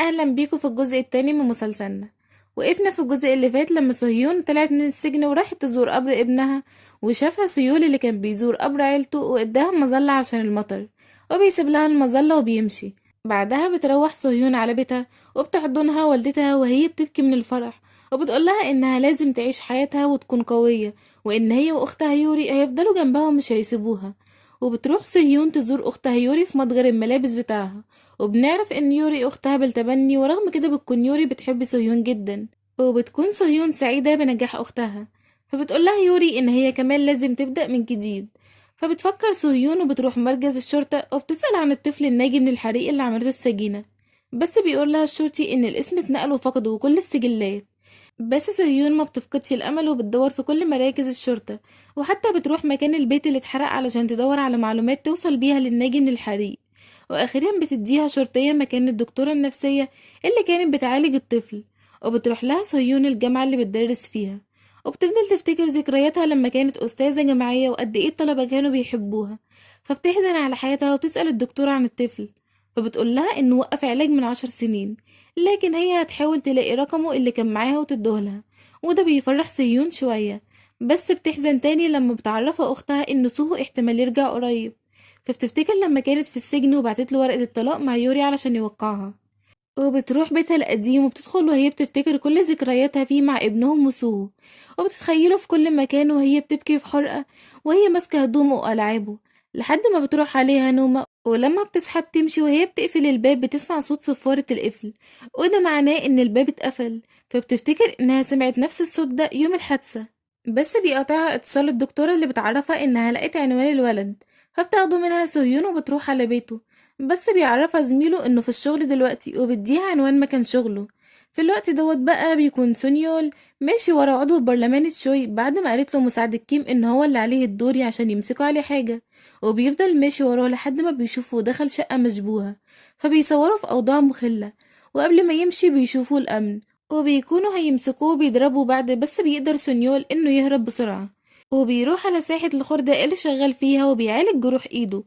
أهلا بيكم في الجزء التاني من مسلسلنا. وقفنا في الجزء اللي فات لما صهيون طلعت من السجن وراحت تزور قبر ابنها، وشافها سيول اللي كان بيزور قبر عيلته واداها مظلة عشان المطر، وبيسيب لها المظلة وبيمشي. بعدها بتروح صهيون على بيتها وبتحضنها والدتها وهي بتبكي من الفرح، وبتقولها إنها لازم تعيش حياتها وتكون قوية، وإن هي وأختها يوري هيفضلوا جنبها ومش هيسيبوها. وبتروح صهيون تزور أختها يوري في متجر الملابس بتاعها، وبنعرف ان يوري اختها بالتبني، ورغم كده بتكون يوري بتحب سوهيون جدا، وبتكون سوهيون سعيدة بنجاح اختها. فبتقول لها يوري ان هي كمان لازم تبدأ من جديد. فبتفكر سوهيون وبتروح مركز الشرطة وبتسأل عن الطفل الناجي من الحريق اللي عملته السجينة، بس بيقول لها الشرطي ان الاسم اتنقل وفقدوا كل السجلات. بس سهيون ما بتفقدش الامل وبتدور في كل مراكز الشرطة، وحتى بتروح مكان البيت اللي اتحرق علشان تدور على معلومات توصل بيها للناجي من الحريق. واخيرا بتديها شرطية مكان الدكتورة النفسية اللي كانت بتعالج الطفل، وبتروح لها صهيون الجامعة اللي بتدرس فيها، وبتفضل تفتكر ذكرياتها لما كانت أستاذة جامعية وقد ايه الطلبة كانوا بيحبوها. فبتحزن على حياتها وبتسأل الدكتورة عن الطفل، فبتقول لها انه وقف علاج من 10 سنين، لكن هي هتحاول تلاقي رقمه اللي كان معاها وتديهولها. وده بيفرح صهيون شوية، بس بتحزن تاني لما بتعرفها أختها إن سوهو احتمال يرجع قريب. فبتفتكر لما كانت في السجن وبعتت له ورقة الطلاق مع يوري علشان يوقعها، وبتروح بيتها القديم وبتدخل وهي بتفتكر كل ذكرياتها فيه مع ابنهم وسوهو، وبتتخيله في كل مكان وهي بتبكي في حرقة وهي ماسكة هدومه وألعابه، لحد ما بتروح عليها نومة. ولما بتصحى بتمشي وهي بتقفل الباب بتسمع صوت صفارة القفل، وده معناه ان الباب اتقفل. فبتفتكر انها سمعت نفس الصوت ده يوم الحادثة، بس بيقطعها اتصال الدكتورة اللي بتعرفها انها لقت عنوان الولد. فبتاخده منها سهيون وبتروح على بيته، بس بيعرفها زميله انه في الشغل دلوقتي وبيديها عنوان مكان شغله. في الوقت دوت بقى بيكون سونيول ماشي ورا عضو برلمان الشوي بعد ما قالت له مساعدة كيم ان هو اللي عليه الدور عشان يمسكوا عليه حاجة، وبيفضل ماشي وراه لحد ما بيشوفه دخل شقة مشبوهة. فبيصوروا في أوضاع مخلة، وقبل ما يمشي بيشوفوا الأمن وبيكونوا هيمسكوه وبيضربوا بعد، بس بيقدر سونيول انه يهرب بسرعة. وبيروح على ساحة الخردة اللي شغال فيها وبيعالج جروح ايده،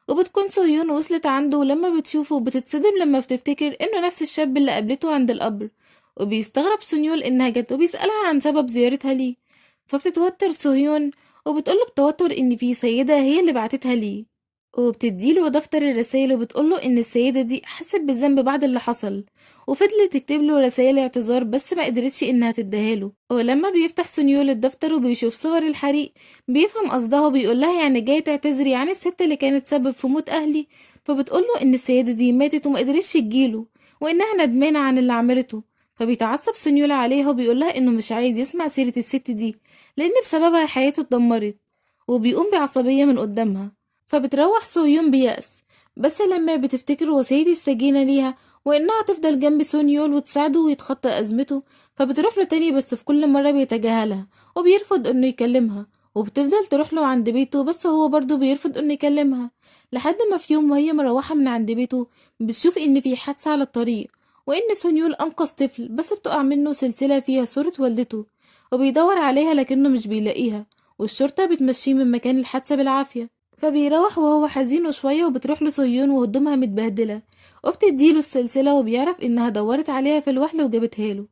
وبتكون صهيون وصلت عنده، ولما بتشوفه بتتصدم لما بتفتكر انه نفس الشاب اللي قابلته عند القبر. وبيستغرب سونيول انها جت وبيسألها عن سبب زيارتها ليه. فبتتوتر صهيون وبتقوله بتوتر ان في سيدة هي اللي بعتتها ليه، وبتديله دفتر الرسايل وبتقوله ان السيدة دي حست بالذنب بعد اللي حصل، وفضلت تكتب له رسائل اعتذار بس ما قدرتش انها تديهاله. ولما بيفتح سونيول الدفتر وبيشوف صور الحريق بيفهم قصدها وبيقول لها يعني جاي تعتذري عن الست اللي كانت سبب في موت اهلي. فبتقوله ان السيدة دي ماتت وما قدرتش تجيله، وانها ندمانة عن اللي عملته. فبيتعصب سونيول عليها وبيقول لها انه مش عايز يسمع سيرة الست دي لان بسببها حياته اتدمرت، وبيقوم بعصبية من قدامها. فبتروح سوهيون بيأس، بس لما بتفتكر وصية السجينة ليها وإنها تفضل جنب سونيول وتساعده ويتخطى أزمته، فبتروح له تاني بس في كل مرة بيتجاهلها وبيرفض إنه يكلمها. وبتفضل تروح له عند بيته بس هو برضه بيرفض إنه يكلمها، لحد ما في يوم وهي مروحة من عند بيته بتشوف إن في حادثة على الطريق، وإن سونيول أنقذ طفل بس بتقع منه سلسلة فيها صورة والدته، وبيدور عليها لكنه مش بيلاقيها، والشرطة بتمشيه من مكان الحادثة بالعافية. فبيروح وهو حزين شوية، وبتروح له صهيون وهدومها متبهدلة وبتديله السلسلة، وبيعرف انها دورت عليها في الوحل وجابتها له،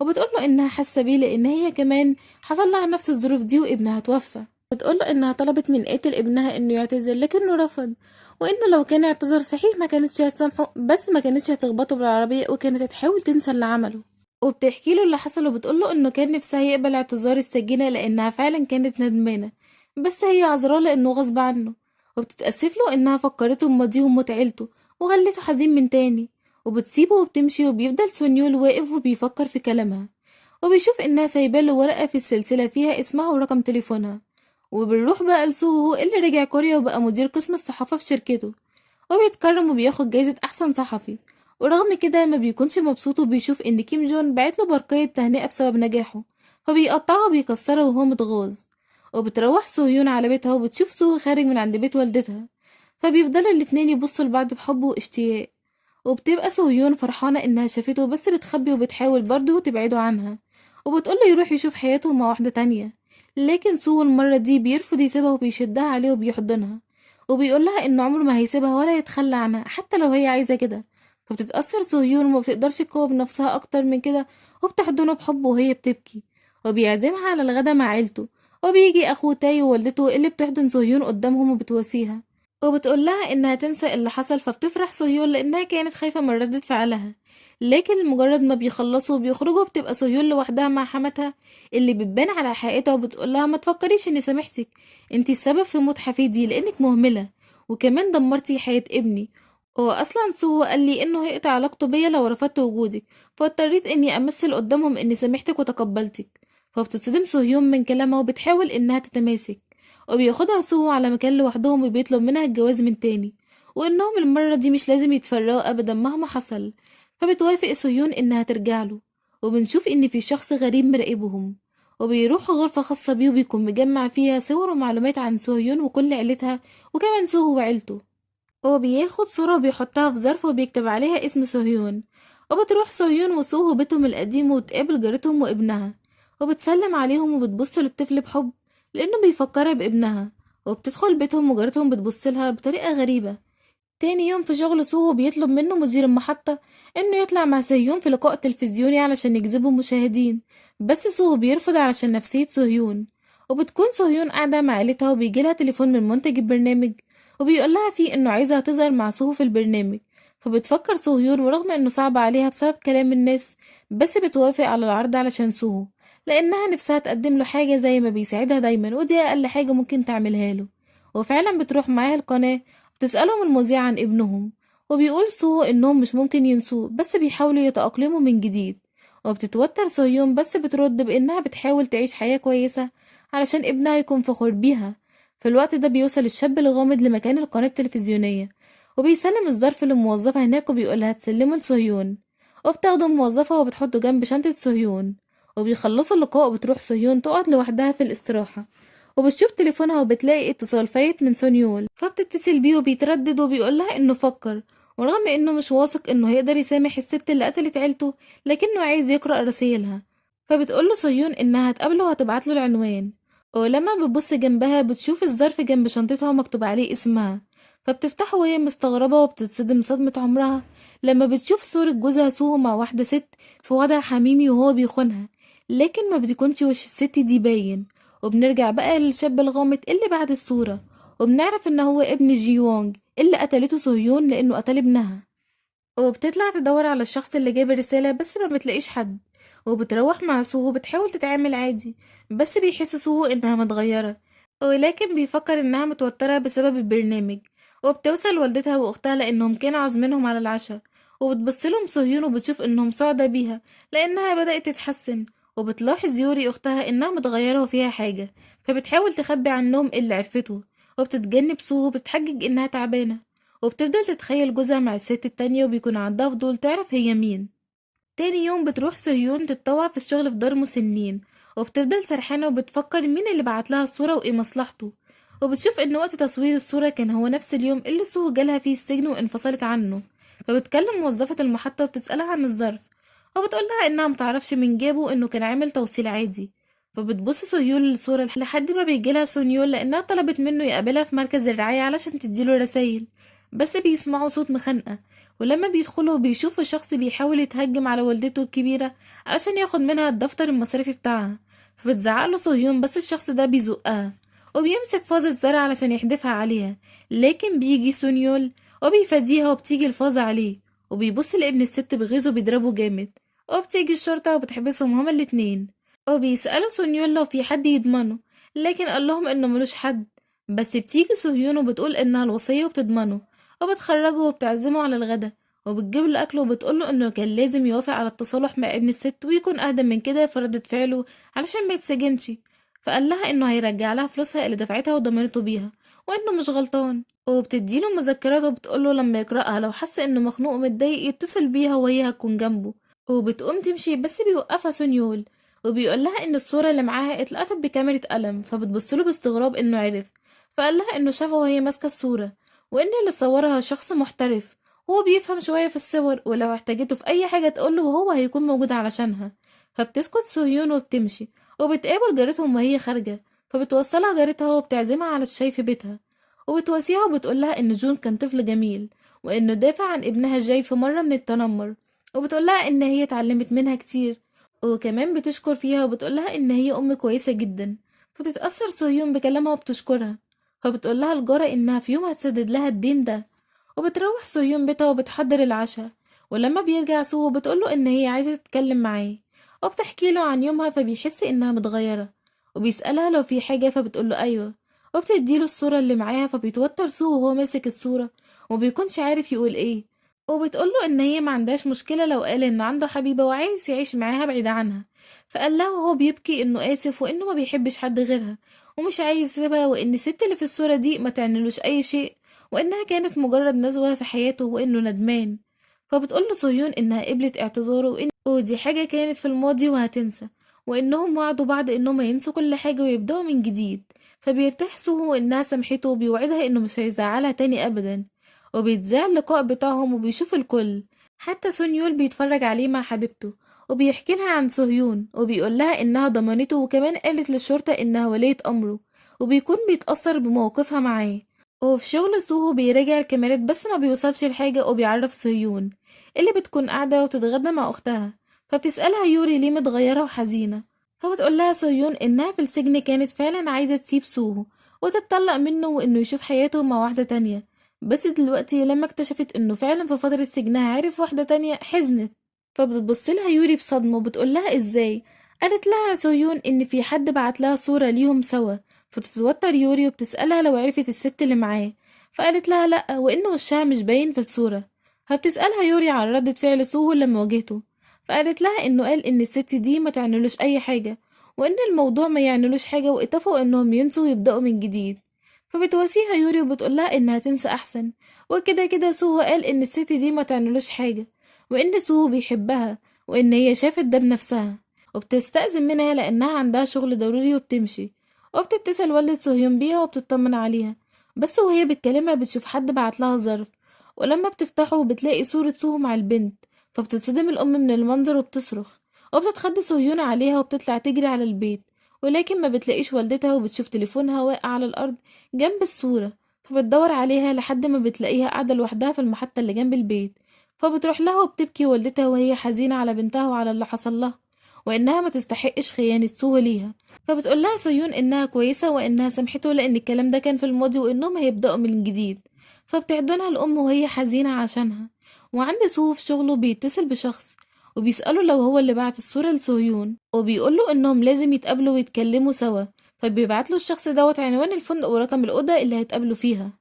وبتقوله انها حاسة بيه لان هي كمان حصل لها نفس الظروف دي وابنها توفى. بتقوله انها طلبت من قاتل ابنها انه يعتذر لكنه رفض، وانه لو كان اعتذر صحيح ما كانتش هتسامحه بس ما كانتش هتخبطه بالعربية وكانت هتحاول تنسى اللي عمله. وبتحكي له اللي حصل وبتقوله انه كان نفسها يقبل اعتذار السجينة لانها فعلا كانت ندمانة، بس هي عذراه لانه غصب عنه. وبتتأسف له انها فكرته بماضيه وموت عيلته وخلته حزين من تاني، وبتسيبه وبتمشي، وبيفضل سونيول واقف وبيفكر في كلامها، وبيشوف انها سايباله ورقة في السلسلة فيها اسمها ورقم تليفونها. وبنروح بقى لسوهو اللي رجع كوريا وبقى مدير قسم الصحافة في شركته، وبيتكرم وبياخد جايزة أحسن صحفي. ورغم كده ما بيكونش مبسوط وبيشوف إن كيم جون بعتله برقية تهنئة بسبب نجاحه، فبيقطعها وبيكسرها وهو متغاظ. وبتروح سوهيون على بيتها وبتشوف سوهو خارج من عند بيت والدتها، فبيفضلوا الاتنين يبصوا لبعض بحب واشتياق. وبتبقى سوهيون فرحانة إنها شافته بس بتخبي وبتحاول برضه تبعده عنها، وبتقوله يروح يشوف حياته مع واحدة تانية. لكن سوهو المرة دي بيرفض يسيبها وبيشدها عليه وبيحضنها، وبيقولها إن عمره ما هيسيبها ولا يتخلى عنها حتى لو هي عايزة كده. فبتتأثر سهيون وما بتقدرش تقاوم نفسها أكتر من كده، وبتحضنه بحب وهي بتبكي، وبيعزمها على الغدا مع عيلته. وبيجي أخوه تاي ووالدته اللي بتحضن سهيون قدامهم وبتواسيها، وبتقول لها إنها تنسى اللي حصل. فبتفرح سهيون لأنها كانت خايفة من ردة فعلها. لكن مجرد ما بيخلصوا وبيخرجوا بتبقى سهيون لوحدها مع حماتها اللي بتبان على حقيقتها، وبتقول لها ما تفكريش إني سامحتك، انتي السبب في موت حفيدي لأنك مهملة، وكمان دمرتي حياة ابني. هو أصلا سوهو قال لي إنه هيقطع علاقته بيا لو رفضت وجودك، فاضطريت إني أمثل قدامهم إني سامحتك وتقبلتك. فبتصدم سهيون من كلامها وبتحاول إنها تتماسك، وبياخدها سوهو على مكان لوحدهم وبيطلب منها الجواز من تاني، وإنهم المرة دي مش لازم يتفرقوا أبدا مهما حصل. فبتوافق سهيون إنها ترجعله، وبنشوف إن في شخص غريب مراقبهم، وبيروحوا غرفة خاصة بيه وبيكون مجمع فيها صور ومعلومات عن سهيون وكل عيلتها وكمان سوهو وعيلته. هو بياخد صورة وبيحطها في ظرف وبيكتب عليها اسم سهيون. وبتروح سهيون وسوهو بيتهم القديم وتقابل جارتهم وابنها، وبتسلم عليهم وبتبص للطفل بحب لأنه بيفكرها بابنها. وبتدخل بيتهم وجارتهم بتبصلها بطريقة غريبة. تاني يوم في شغل سوهو بيطلب منه مدير المحطة إنه يطلع مع سهيون في لقاء تلفزيوني علشان يجذبوا مشاهدين، بس سوهو بيرفض علشان نفسية سهيون. وبتكون سهيون قاعدة مع عيلتها وبيجيلها تليفون من منتج البرنامج وبيقولها فيه إنه عايزها تظهر مع سوهو في البرنامج. فبتفكر سهيون ورغم إنه صعب عليها بسبب كلام الناس، بس بتوافق على العرض علشان سوهو، لأنها نفسها تقدم له حاجة زي ما بيساعدها دايما ودي أقل حاجة ممكن تعملها له. وفعلا بتروح معاها القناة، بتسألهم المذيع عن ابنهم، وبيقول سوهو إنهم مش ممكن ينسوه بس بيحاولوا يتأقلموا من جديد. وبتتوتر سهيون بس بترد بإنها بتحاول تعيش حياة كويسة علشان ابنها يكون فخور بيها. في الوقت ده بيوصل الشاب الغامض لمكان القناة التلفزيونية، وبيسلم الظرف للموظفة هناك وبيقولها تسلمه لسهيون. وبتاخده الموظفة وبتحطه جنب شنطة سهيون، وبيخلصوا اللقاء وبتروح سهيون تقعد لوحدها في الاستراحة، وبتشوف تليفونها وبتلاقي اتصال فايت من سونيول. فبتتصل بيه وبيتردد وبيقولها انه فكر، ورغم انه مش واثق انه هيقدر يسامح الست اللي قتلت عيلته لكنه عايز يقرأ رسايلها. فبتقوله سهيون انها هتقابله وهتبعتله العنوان. ولما بتبص جنبها بتشوف الظرف جنب شنطتها ومكتوب عليه اسمها، فبتفتحه وهي مستغربة وبتتصدم صدمة عمرها لما بتشوف صورة جوزها سوهو مع واحدة ست في وضع حميمي وهو بيخونها، لكن ما بتكونش وش الست دي باين. وبنرجع بقى للشاب الغامض اللي بعد الصورة، وبنعرف ان هو ابن جي وونج اللي قتلته سهيون لانه قتل ابنها. وبتطلع تدور على الشخص اللي جاب الرسالة بس ما بتلاقيش حد، وبتروح مع سوهو بتحاول تتعامل عادي، بس بيحس سوهو انها متغيرة، ولكن بيفكر انها متوترة بسبب البرنامج. وبتوصل والدتها واختها لانهم كانوا عازمينهم على العشاء، وبتبصلهم سهيون وبتشوف انهم سعداء بيها لانها بدأت تتحسن. وبتلاحظ يوري اختها انها متغيرة وفيها حاجة، فبتحاول تخبي عنهم اللي عرفته، وبتتجنب سوهو بتحجج انها تعبانة. وبتفضل تتخيل جوزها مع الست التانية وبيكون عندها فضول تعرف هي مين. تاني يوم بتروح سهيون تتطوع في الشغل في دار مسنين، وبتفضل سرحانة وبتفكر مين اللي بعت لها الصورة وايه مصلحته. وبتشوف ان وقت تصوير الصورة كان هو نفس اليوم اللي سوهو جالها فيه السجن وانفصلت عنه. فبتكلم موظفة المحطة وبتسألها عن الظرف، وبتقولها انها متعرفش من جابه وانه كان عامل توصيل عادي. فبتبص سهيون للصورة لحد ما بيجيلها سونيول لانها طلبت منه يقابلها في مركز الرعاية علشان تديله رسايل، بس بيسمعوا صوت مخانقة. ولما بيدخلوا بيشوفوا شخص بيحاول يتهجم على والدته الكبيرة علشان ياخد منها الدفتر المصرفي بتاعها. فبتزعقله صهيون بس الشخص ده بيزقها، وبيمسك فازة زرع علشان يحدفها عليها، لكن بيجي سونيول وبيفاديها وبتيجي الفازة عليه، وبيبص لابن الست بغيظ وبيضربه جامد. وبتيجي الشرطة وبتحبسهم هما الاتنين، وبيسألوا سونيول لو في حد يضمنه، لكن قالهم انه ملوش حد. بس بتيجي سهيون وبتقول انها الوصية وبتضمنه، وبتخرجه وبتعزمه على الغدا، وبتجيب له اكله وبتقوله انه كان لازم يوافق على التصالح مع ابن الست ويكون اهدى من كده في ردة فعله علشان ما يتسجنش. فقال لها انه هيرجع لها فلوسها اللي دفعتها وضمنته بيها، وانه مش غلطان. وبتديله مذكرات وبتقوله لما يقرأها لو حس انه مخنوق ومتضايق يتصل بيها وهي هتكون جنبه. وبتقوم تمشي بس بيوقفها سونيول، وبيقولها ان الصورة اللي معاها اتلقطت بكاميرا قلم. فبتبصله باستغراب انه عرف، فقال لها انه شافها وهي ماسكة الصورة، وان اللي صورها شخص محترف وهو بيفهم شوية في الصور، ولو احتاجته في اي حاجة تقوله وهو هيكون موجود علشانها. فبتسكت سوهيون وبتمشي، وبتقابل جارتهم وهي خارجة، فبتوصلها جارتها وبتعزمها على الشاي في بيتها، وبتواسيها وبتقولها ان جون كان طفل جميل، وإنه دافع عن ابنها جاي في مرة من التنمر، وبتقولها إن هي اتعلمت منها كتير، وكمان بتشكر فيها وبتقولها إن هي أم كويسة جدا. فبتتأثر سهيون بكلامها وبتشكرها، فبتقولها الجارة إنها في يوم هتسدد لها الدين ده. وبتروح سهيون بيتها وبتحضر العشاء، ولما بيرجع سوهو بتقوله إن هي عايزة تتكلم معاه، وبتحكي له عن يومها فبيحس إنها متغيرة، وبيسألها لو في حاجة فبتقوله أيوة، وبتديله الصورة اللي معاها فبيتوتر سوهو وهو ماسك الصورة ومبيكونش عارف يقول ايه. وبتقوله ان هي ما عندهاش مشكلة لو قال ان عنده حبيبة وعايز يعيش معاها بعيد عنها، فقال لها وهو بيبكي انه اسف وانه ما بيحبش حد غيرها ومش عايز يسيبها، وان الست اللي في الصورة دي ما تعنلوش اي شيء، وانها كانت مجرد نزوة في حياته وانه ندمان. فبتقوله صهيون انها قبلت اعتذاره وان ودي حاجة كانت في الماضي وهتنسى، وانهم وعدوا بعض انهم ينسوا كل حاجة ويبدأوا من جديد. فبيرتاح سوهو انها سامحته وبيوعدها انه مش هيزعلها تاني ابدا. وبيتذاع اللقاء بتاعهم وبيشوف الكل، حتى سونيول بيتفرج عليه مع حبيبته، وبيحكي لها عن سهيون وبيقول لها انها ضمانته، وكمان قالت للشرطة انها ولية امره، وبيكون بيتأثر بموقفها معاه. وفي شغل سوهو بيراجع الكاميرات بس ما بيوصلش لحاجة، وبيعرف سهيون اللي بتكون قاعدة وبتتغدى مع اختها، فبتسألها يوري ليه متغيرة وحزينة، فبتقول لها سهيون انها في السجن كانت فعلا عايزة تسيب سوهو وتتطلق منه وانه يشوف حياته مع واحدة تانية، بس دلوقتي لما اكتشفت انه فعلا في فترة سجنها عرف واحدة تانية حزنت. فبتبصلها يوري بصدمة وبتقولها ازاي. قالت لها سويون ان في حد بعت لها صورة ليهم سوا، فتتوتر يوري وبتسألها لو عرفت الست اللي معاه، فقالت لها لأ وان وشها مش باين في الصورة. فبتسألها يوري عن ردة فعل سوهو لما واجهته، فقالت لها انه قال ان الست دي ما تعنلوش اي حاجة، وان الموضوع ما يعنلوش حاجة، واتفقوا انهم ينسوا ويبدأوا من جديد. فبتواسيها يوري وبتقولها انها تنسى احسن، وكده كده سوهو قال ان الست دي ما تعنلوش حاجة، وان سوهو بيحبها، وان هي شافت ده بنفسها. وبتستأذن منها لانها عندها شغل ضروري وبتمشي، وبتتصل والدة سوهيون بيها وبتطمن عليها، بس وهي بتكلمها بتشوف حد بعت لها ظرف، ولما بتفتحه بتلاقي صورة سوهو مع البنت، فبتتصدم الأم من المنظر وبتصرخ، وبتتخض صهيون عليها وبتطلع تجري على البيت، ولكن ما بتلاقيش والدتها، وبتشوف تليفونها واقع على الأرض جنب الصورة، فبتدور عليها لحد ما بتلاقيها قاعدة لوحدها في المحطة اللي جنب البيت، فبتروح لها وبتبكي والدتها وهي حزينة على بنتها وعلى اللي حصل لها، وإنها ما تستحقش خيانة سوهو ليها. فبتقول لها سيون إنها كويسة وإنها سامحته لأن الكلام ده كان في الماضي وإنهم هيبدأوا من جديد. فبتحضنها الأم وهي حزينة عشانها. وعند سوهو في شغله بيتصل بشخص وبيسأله لو هو اللي بعت الصورة لسهيون، وبيقوله إنهم لازم يتقابلوا ويتكلموا سوا، فبيبعتله الشخص دوت عنوان الفندق ورقم الأوضة اللي هيتقابلوا فيها.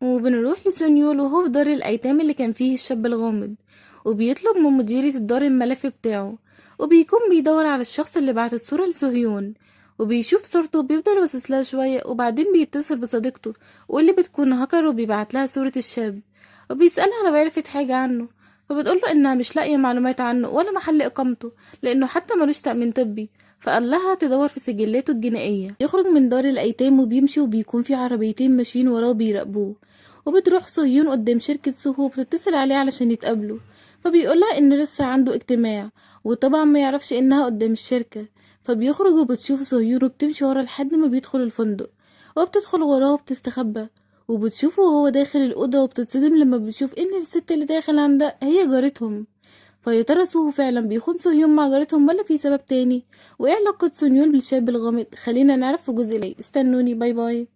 وبنروح لسونيول وهو في دار الأيتام اللي كان فيه الشاب الغامض، وبيطلب من مديرة الدار الملف بتاعه، وبيكون بيدور على الشخص اللي بعت الصورة لسهيون، وبيشوف صورته وبيفضل باصص لها شوية، وبعدين بيتصل بصديقته واللي بتكون هاكر وبيبعت لها صورة الشاب، وبيسألها لو عرفت حاجة عنه، فبتقوله إنها مش لاقية معلومات عنه ولا محل إقامته لأنه حتى ملوش تأمين طبي، فقال لها تدور في سجلاته الجنائية. يخرج من دار الأيتام وبيمشي، وبيكون في عربيتين ماشيين وراه بيراقبوه، وبتروح سهيون قدام شركة سوهو وبتتصل عليه علشان يتقابلوا، فبيقولها إن لسه عنده اجتماع، وطبعا ما يعرفش إنها قدام الشركة. فبيخرج وبتشوف سهيون وبتمشي ورا لحد ما بيدخل الفندق، وبتدخل وراه وبتستخبى، وبتشوفه وهو داخل الأوضة، وبتتصدم لما بتشوف إن الست اللي داخل عندها هي جارتهم. فيا ترى سوهو فعلا بيخون سهيون مع جارتهم ولا في سبب تاني؟ وايه علاقة سونيول بالشاب الغامض؟ خلينا نعرف في جزء ليه. استنوني، باي باي.